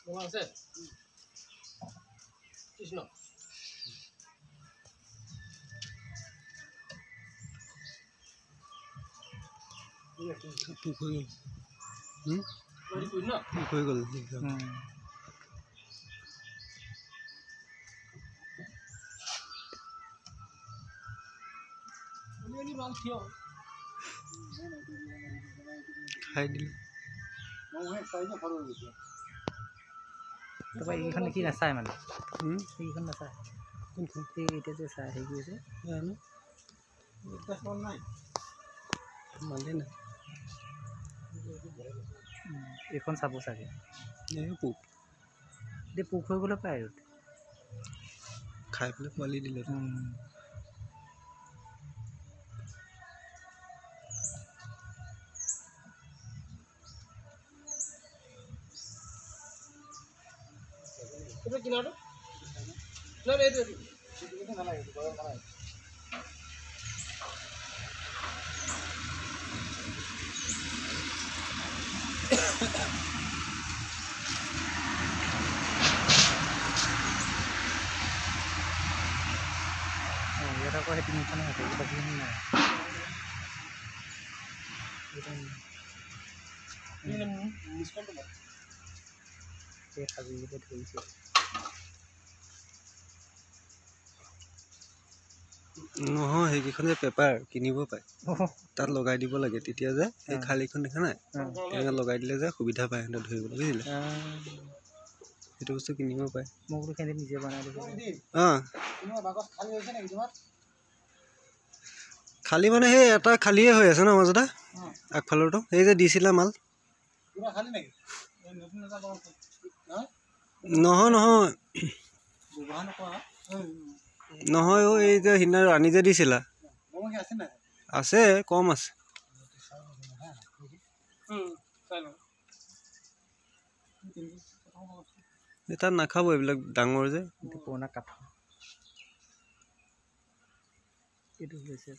আছে কৃষ্ণ পুখুৰী পুখুৰী গ'ল খাই দিলোঁ তাৰপৰা এইখন কি নাচায় মানে এইখন নাচায় এতিয়া যে চাই হেৰি কৰিছে মালে নাই এইখন চাব চাগে পোক এতিয়া পোক হৈ গ'লে পায় আৰু খাই পেলাই পোৱালি দিলে itu kinaro na itu nalang itu nalang ya aku ada di sana ada di bagian ini ini diskon tuh ya kali ini dari sini নহয় সেইকেইখন যে পেপাৰ কিনিব পায় তাত লগাই দিব লাগে তেতিয়া যে এই খালীখন দেখা নাই তেনেকৈ লগাই দিলে যে সুবিধা পায় সিহঁতে ধৰিবলৈ বুজিলে সেইটো বস্তু কিনিব পায় মোকতো খেলি নিজে বনাই দিছে খালী মানে সেই এটা খালীয়ে হৈ আছে ন মাজতে আগফালৰটো সেই যে দিছিলে মাল নহয় নহয় নহয় অ' এই যে সিদিনা আনি যে দিছিলা আছে কম আছে তাত নাখাব এইবিলাক ডাঙৰ যে পুৰণা কাঠ এইটো হৈছে